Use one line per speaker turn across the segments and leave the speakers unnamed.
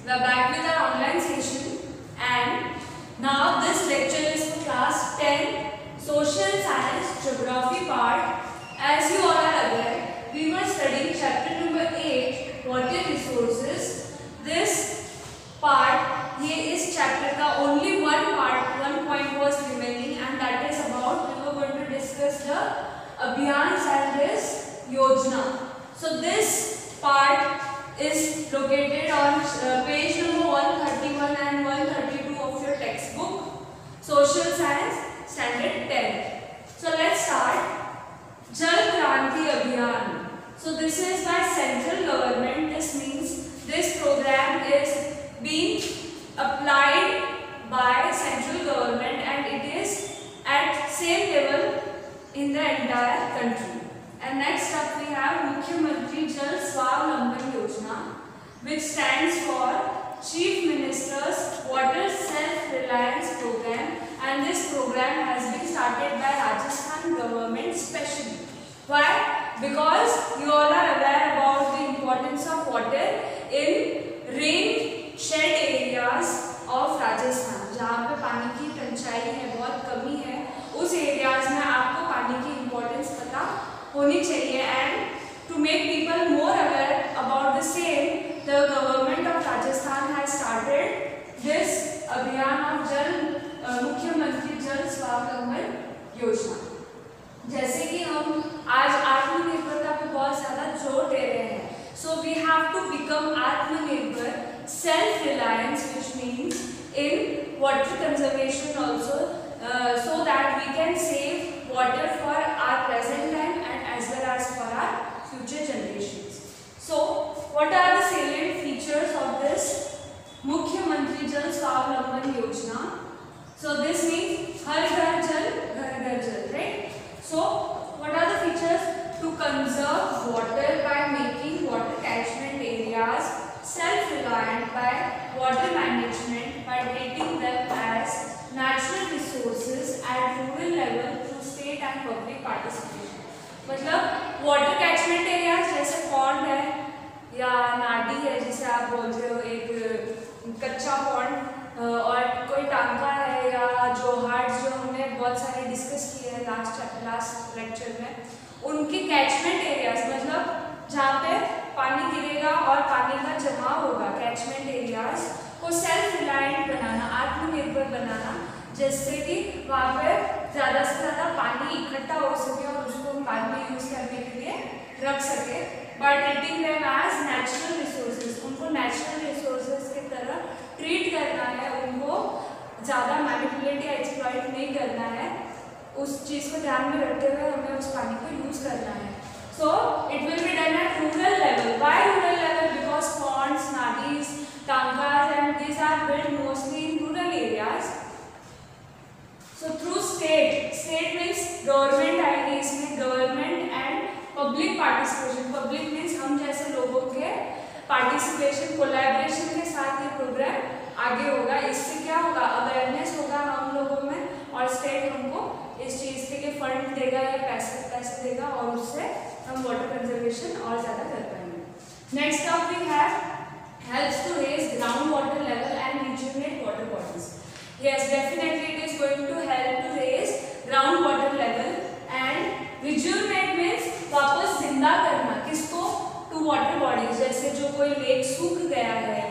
We are back with our online session, and now this lecture is for class 10 social science geography part. As you all are aware, we were studying chapter number 8 water resources. This part, ये इस chapter का only one point was remaining, and that is about we were going to discuss the Abhiyans and this Yojana. So this part is located on page number 131 and 132 of your textbook, Social Science Standard 10. So let's start. Jal Kranti Abhiyan. So this is by central government. This means this program is being applied by central government and it is at same level in the entire country. And next up we have Mukhyamantri Jal Swavlamban Yojana, which stands for Chief Minister's Water Self-Reliance Program, and this program has been started by Rajasthan government specially. Why? Because you all are aware about the importance of water in rain shed areas of Rajasthan. जहाँ पे पानी की टंचाई है, बहुत कमी है, उस एरियाज में आपको पानी की इम्पोर्टेंस पता होनी चाहिए. And to make people more aware about the same, the government of Rajasthan has started this abhiyan of Mukhyamantri Jal Swavlamban Yojana. जैसे कि हम आज आत्मनिर्भरता पे बहुत ज़्यादा जोर दे रहे हैं, so we have to become आत्मनिर्भर, self-reliance, which means in water conservation also, so that we can save water for our present time and as well as for our future generations. So, what are the salient features of this Mukhyamantri Jal Swavlamban Yojana? So, this means Har Ghar Jal, Ghar Ghar Jal, right? So, what are the features? To conserve water by making water catchment areas self-reliant, by water management, by treating them as natural resources at rural level through state and public participation. मतलब water catchment areas जैसे pond है या नाडी है जिसे आप बोलते हो, एक कच्चा pond और कोई टांका है या जो हार्ट्स जो हमने बहुत सारे डिस्कस किए हैं लास्ट लेक्चर में, उनके कैचमेंट एरियाज मतलब जहाँ पे पानी गिरेगा और पानी का जमाव होगा, कैचमेंट एरियाज को सेल्फ रिलायंट बनाना, आत्मनिर्भर बनाना, जिससे कि वहाँ पे ज़्यादा से ज़्यादा पानी इकट्ठा हो सके और उसको हम बाद में यूज़ करने के लिए रख सके. By treating them as natural resources, उनको नेचुरल रिसोर्सेज की तरह ट्रीट करना है, उनको ज़्यादा मैनिपुलेट या एक्सप्लॉइट नहीं करना है, उस चीज़ को ध्यान में रखते हुए हमें उस पानी को यूज़ करना है. So it will be done at rural level. Why rural level? Because ponds, nadis, tankas, and these are built mostly in rural areas. So through state means government आएगी इसमें, government and public participation. Public means हम जैसे लोगों के participation, collaboration के साथ ये program आगे होगा. इससे क्या होगा? अवेयरनेस होगा हम लोगों में और स्टेट हमको इस चीज़ के लिए फंड देगा या पैसे देगा और उससे हम वाटर कंजर्वेशन और ज़्यादा कर पाएंगे. Next up we have helps to raise ground water level and rejuvenate water bodies. Yes, definitely it is going to help to raise ground water level and rejuvenate means वापस जिंदा करना किसको? To water bodies. जैसे जो कोई lake सूख गया है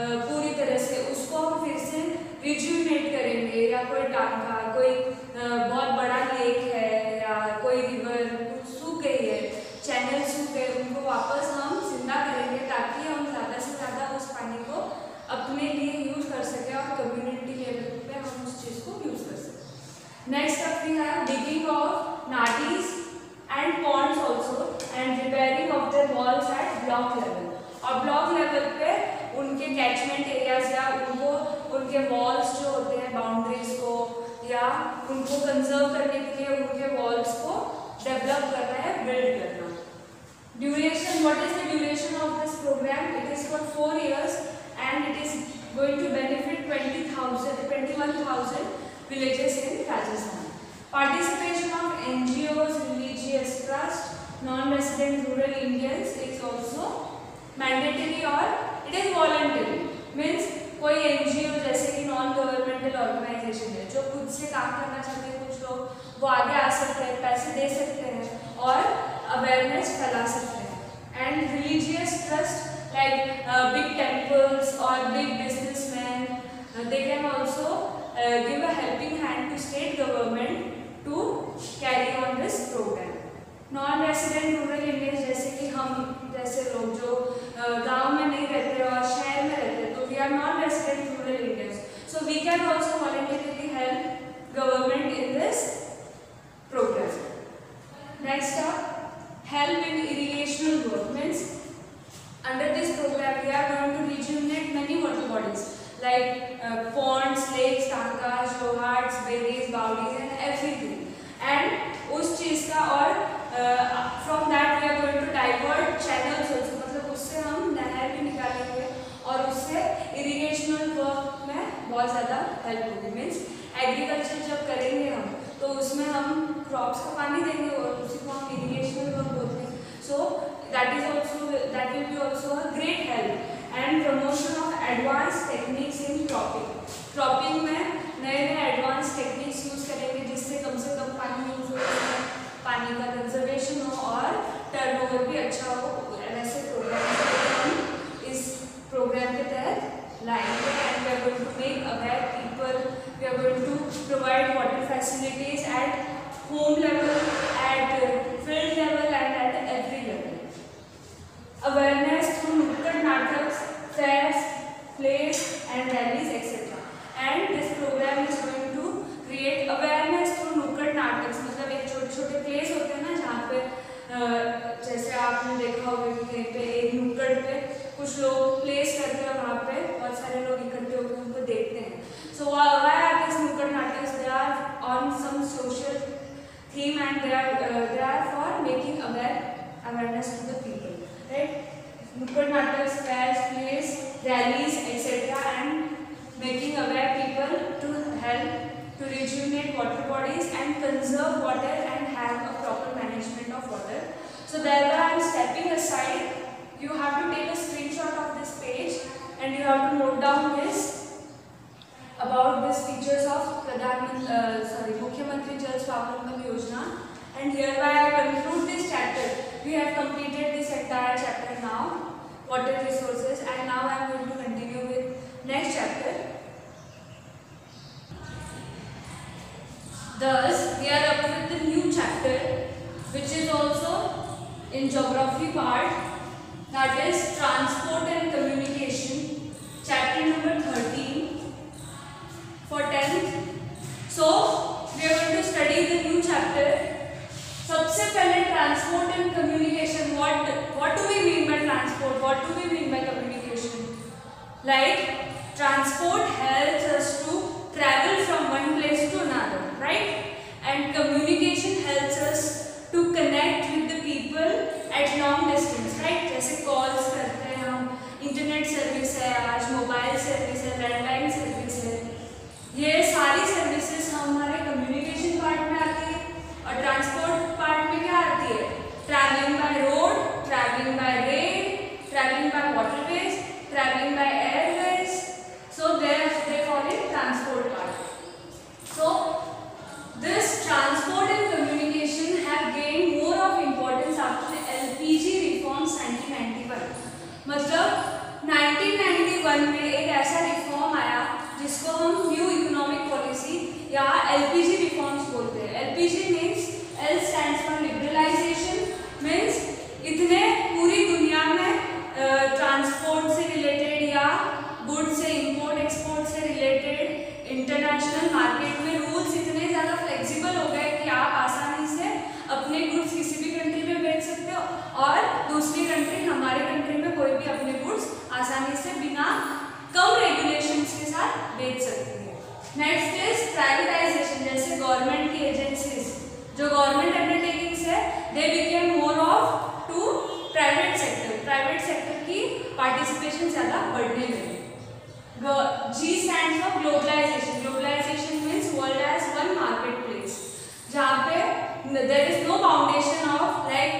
पूरी तरह से, उसको हम फिर से रिज्यूमिनेट करेंगे, या कोई टांका, कोई बहुत बड़ा लेक है या कोई रिवर सूख गई है, चैनल सूख गए, उनको वापस हम जिंदा करेंगे ताकि हम ज़्यादा से ज़्यादा उस पानी को अपने लिए यूज़ कर सकें और कम्युनिटी लेवल पे हम उस चीज़ को यूज़ कर सकें. Next up we have digging of नाडीज and ponds also and repairing of the walls at block level. और ब्लॉक लेवल पे उनके कैचमेंट एरियाज या उनके वॉल्स जो होते हैं, बाउंड्रीज को या उनको कंजर्व करने के लिए उनके वॉल्स को डेवलप करना है, बिल्ड करना. Duration, what is the duration of this programme? It is for 4 years and it is going to benefit 21,000 villages in Rajasthan. Participation of NGOs, religious trust, non-resident rural Indians is also mandatory or it is voluntary. कोई NGO जैसे कि non governmental organisation है जो खुद से काम करना चाहते हैं, कुछ लोग वो आगे आ सकते हैं, पैसे दे सकते हैं और अवेयरनेस फैला सकते हैं। And religious trust like big temples और big businessman, they can also give a helping hand to state government to carry on this program. Non resident rural Indians जैसे कि हम जैसे लोग जो गांव में नहीं रहते और शहर में रहते, तो we are non resident rural Indians, so we can also voluntarily help government in this programme. Next up, help in irrigational work means under this program we are going to rejuvenate many water bodies like ponds, lakes, tankas, johars, bays, bawdies and everything. And उस चीज़ का और from that we are going to divert channels also, मतलब उससे हम नहर भी निकालेंगे और उससे irrigational work में बहुत ज़्यादा help होगी. Means agriculture जब करेंगे हम तो उसमें हम crops को पानी देंगे और उसी को हम irrigational work बोलते हैं. So that will be also a great help. And promotion of advanced techniques in cropping. Cropping में नए advanced techniques यूज़ करेंगे जिससे कम से कम पानी यूज़ हो, पानी का कंजर्वेशन हो और टर्नओवर भी अच्छा हो. वैसे प्रोग्राम हम इस प्रोग्राम के तहत लाएंगे. And we are going to make aware people, we are going to provide water facilities at home level, at field level and at every level. Awareness through nukkad nataks, fairs, plays and rallies etc. And this program is going to create awareness through nukkad nataks. मतलब एक छोटे-छोटे plays होते हैं ना जहाँ पे जैसे आपने देखा होगा कि कहीं पे एक नुक्कड़ पे कुछ लोग plays करते हैं, वहाँ पे बहुत सारे लोग इकट्ठे होकर उनको देखते हैं. So why are these nukkad nataks? They are on some social theme and they are for making awareness to the people. Right? Nukkad nataks, fairs, plays, rallies, etc. and making aware people to help to rejuvenate water bodies and conserve water and have a proper management of water. So thereby I am stepping aside. You have to take a screenshot of this page and you have to note down this about these features of Mukhyamantri Jal Swavlambhan Yojana. And hereby I conclude this chapter. We have completed this entire chapter now, water resources, and now I am going to continue with next chapter. Thus, we are up with the new chapter, which is also in geography part, that is transport and communication, chapter number 13 for 10th. So, we are going to study the new chapter. सबसे पहले transport and communication. What do we mean by transport, what do we mean by communication? Like transport helps us to travel from one place to another, right? And communication helps us to connect with the people at long distance, right? जैसे calls करते हैं हम, internet service है, आज mobile service है, landline service है, ये सारी सर्विसेज हमारे कम्युनिकेशन पार्ट में आती है. और ट्रांसपोर्ट पार्ट में क्या आती है? Travelling by road, travelling by rail, travelling by waterways, travelling by Airways. So they call it transport part. So this transport and communication have gained more of importance after LPG reforms 1991. मतलब 1991 में एक ऐसा reform आया जिसको हम new economic policy या LPG reforms बोलते हैं. LPG means L stands for liberalization, means इतने पूरी दुनिया में ट्रांसपोर्ट से रिलेटेड या गुड्स से इंपोर्ट एक्सपोर्ट से रिलेटेड इंटरनेशनल मार्केट में रूल्स इतने ज़्यादा फ्लेक्सिबल हो गए कि आप आसानी से अपने गुड्स किसी भी कंट्री में बेच सकते हो और दूसरी कंट्री, हमारे कंट्री में कोई भी अपने गुड्स आसानी से बिना कम रेगुलेशंस के साथ बेच सकते हैं. Next is privatisation. जैसे गवर्नमेंट की एजेंसीज जो गवर्नमेंट अंडरटेकिंग्स है, they became more of to private sector. Private sector की पार्टिसिपेशन ज़्यादा बढ़ने लगी. G stands for globalization. Globalization means world as one marketplace, जहाँ पे there is no foundation of like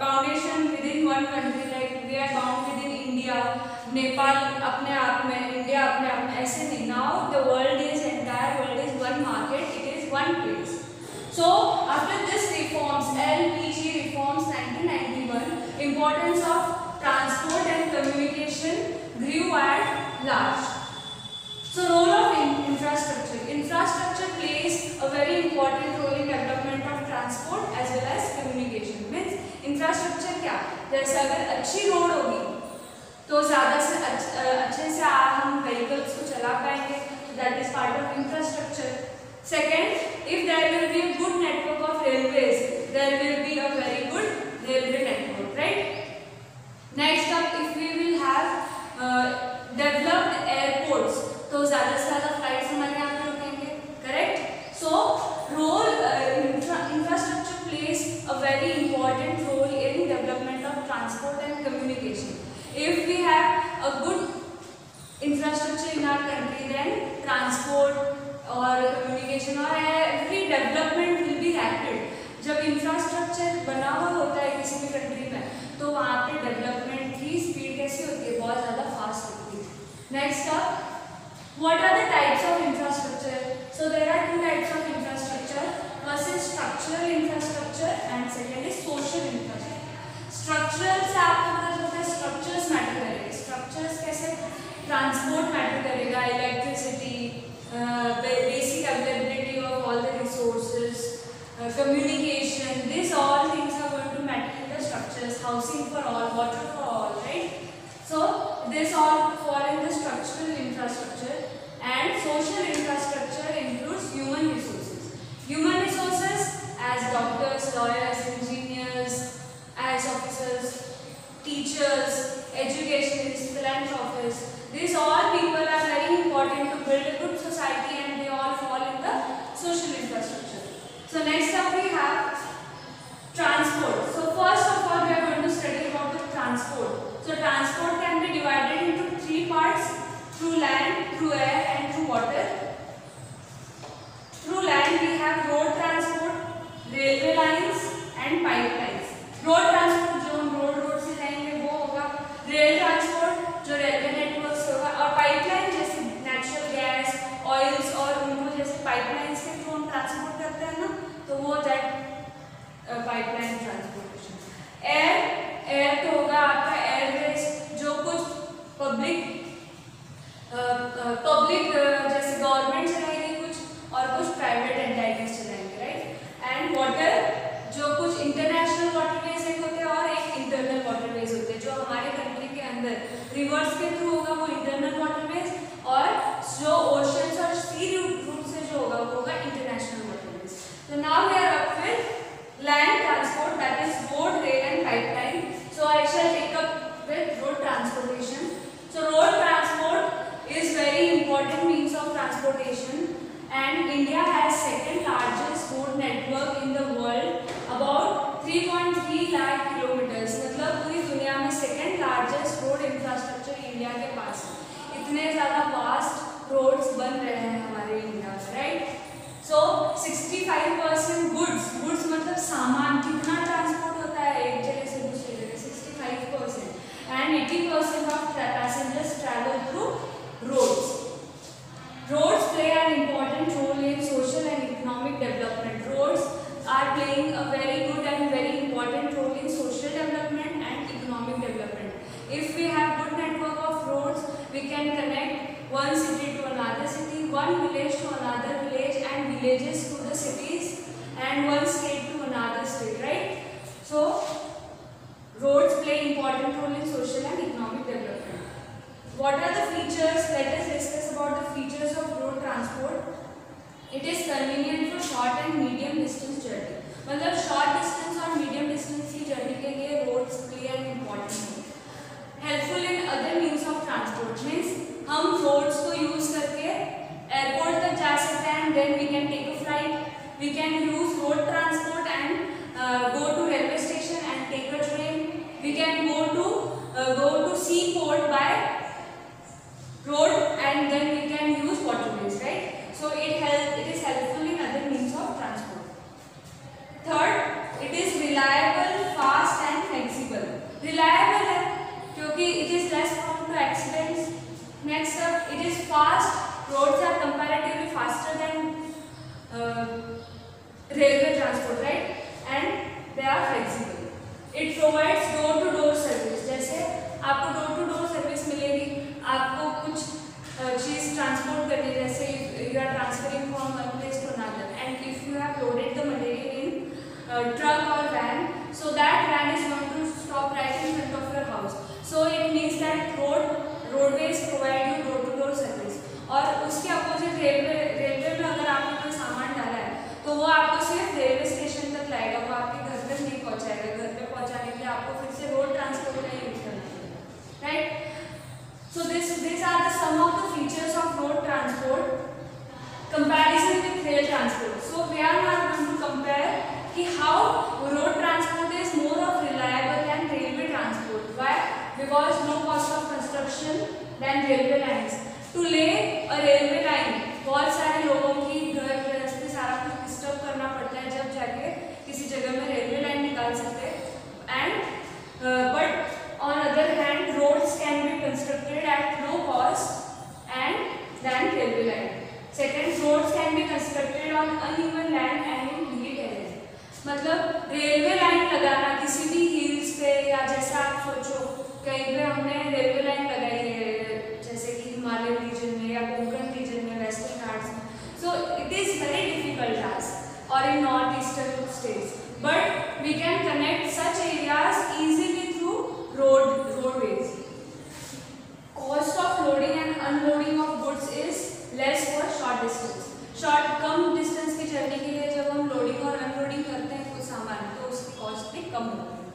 foundation within one country, like we are bound within India India, Nepal अपने आप में, India अपने आप में, ऐसे नहीं. Now the world is, entire world is one market, it is one place. So after this reforms, LPG reforms 1991, importance of transport and communication grew at large. So role of infrastructure. Infrastructure plays a very important role in development of transport as well as communication. Means infrastructure क्या? जैसे अगर अच्छी road होगी तो ज़्यादा से अच्छे से हम vehicles को चला पाएंगे. That is part of infrastructure. Second, if there will be a good network of railways, there will be a very good railway network, right? Next up, if we will have developed airports, तो ज़्यादा से ज़्यादा flights हमारे यहाँ पे रुकेंगे, correct? So, infrastructure plays a very important role in development of transport and communication. If we have a good infrastructure in our country, then transport और communication और every development will be rapid. जब infrastructure बना हुआ होता है किसी भी country में तो वहाँ पे डेवलपमेंट की स्पीड कैसी होती है? बहुत ज़्यादा फास्ट होती है. Next up, what are the types of infrastructure? So there are two types of infrastructure. First is structural infrastructure and second is social infrastructure. Structural से आपको पता चलता है स्ट्रक्चर्स मैटर करेंगे. स्ट्रक्चर्स कैसे? ट्रांसपोर्ट मैटर करेगा, electricity, basic availability of all the resources, communication, these all things are going to matter in the structures. Housing for all, water for all, right? So this all fall in the structural infrastructure. And social infrastructure includes human resources. Human resources as doctors, lawyers, engineers, IAS officers, teachers, educationists, philanthropists. These all people are very important to build a good society and they all fall in the social infrastructure. So next up we have transport. So first of all we are going to study about the transport. So transport can be divided into three parts: through land, through air and through water. Through land we have road transport, railway lines and pipelines. Road transport जो हम road से जाएंगे वो होगा. Rail transport जो railway network से होगा. और पाइपलाइन जैसे नेचुरल गैस, ऑयल्स और उनको जैसे पाइपलाइंस के थ्रू हम ट्रांसपोर्ट करते हैं ना, तो वो हो जाए पाइपलाइन ट्रांसपोर्टेशन. एयर तो होगा आपका एयरवेज, जो कुछ पब्लिक जैसे गवर्नमेंट चलाएगी कुछ और कुछ प्राइवेट एंटाइटीज चलाएंगे, राइट. एंड वाटर जो कुछ इंटरनेशनल वाटरवेज एक होते हैं और एक इंटरनल वाटरवेज होते हैं. जो हमारे कंट्री के अंदर रिवर्स के थ्रू होगा वो इंटरनल वाटरवेज, और जो ओशंस और सी रूट से जो होगा वो होगा इंटरनेशनल वाटरवेज. तो now we are up with land transport, that is road, rail and pipeline. So I shall take up with road transportation. So road transport is very important means of transportation and India has second largest road network in the world, about 3.3 lakh kilometers. मतलब पूरी दुनिया में second largest road infrastructure India के पास है. इतने ज़्यादा vast roads बन रहे हैं हमारे इंडिया में, right? So 65% goods मतलब सामान कितना ट्रांसपोर्ट होता है एक जगह से दूसरी जगह, 65%, and 80% of passengers travel through roads. Roads play an important role in social and economic development. Roads are playing a very good and very important role in social development and economic development. If we have good network of roads, we can connect one city to another city, one village to another village, and villages to the cities, and one state to another state, right? So, roads play important role in social and economic development. What are the features? Let us discuss about the features of road transport. It is convenient for short and medium distance journey. मतलब short distance और medium distance की journey के लिए roads play an important role. Helpful in other means of transport means हम roads को use करके airport तक जा सकते हैं, and then we can take a flight. We can use road transport and go to railway station and take a train. We can go to seaport by road, and then we can use waterways, right? So it is helpful in other means of transport. Third, it is reliable, fast and flexible. Reliable है क्योंकि it is less railway transport, right? And they are flexible. It provides door-to-door service. जैसे आपको door-to-door service मिलेगी, आपको कुछ चीज़ transport करनी है, जैसे you are transferring from one place to another, and if you have loaded the material in truck or van, so that van is going to stop right in front of your house. So it means that roadways provide you door-to-door service. और उसके opposite railway में अगर आपने कोई सामान डाला है तो वो आपको सिर्फ रेलवे स्टेशन तक लाएगा, वो आपके घर तक नहीं पहुंचाएगा. घर पे पहुंचाने के लिए आपको फिर से रोड ट्रांसपोर्ट का यूज करना पड़ेगा, right? So these are the some of the features of road transport comparison with rail transport. So we are now going to compare कि how road transport is more of reliable than railway transport. Why? Because no cost of construction than railway lines. To lay a railway line बहुत सारे लोगों की घर गृहस्थी सारा कुछ disturb करना पड़ता है जब जाके किसी जगह में रेलवे लाइन निकाल सकते हैं. And but on other hand, roads can be constructed at low cost and than railway line. Second, roads can be constructed on uneven land and in hilly terrain. मतलब रेलवे लाइन लगाना किसी भी hills पे, या जैसे आप सोचो कहीं पे हमने रेलवे लाइन लगाई है जैसे कि हिमालय रीजन में या कोंकण रीजन में, वेस्टर्न घाट्स में, so it is very difficult task, or in north eastern states, but we can connect such areas easily through roadways. Cost of loading and unloading of goods is less for short distance. Come distance की journey के लिए जब हम loading और unloading करते हैं कुछ सामान तो उसकी कॉस्ट भी कम होती है.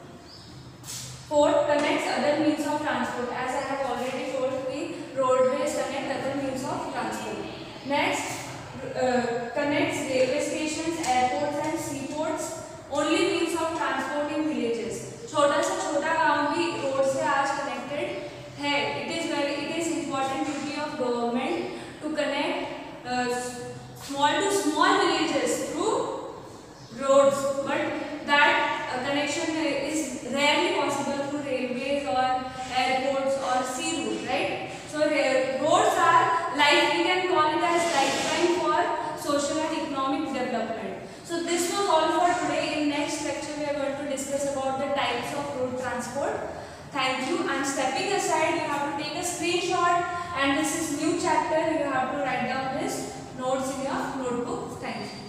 Fourth, connects other means of transport. As I have already told, the roadways connect other means of transport. Next, connects railway stations, airports and seaports. Only means of transport in villages. छोटा से छोटा गांव भी road से आज connected है. It is important duty of government to connect small to small villages through roads, but that connection is rarely possible through railways or airports or sea route, right? So roads are like, we can call it as lifeline for social and economic development. So this was all for today. In next lecture we are going to discuss about the types of road transport. Thank you. I'm stepping aside. You have to take a screenshot, and this is new chapter. You have to write down this notes in your notebook. Thank you.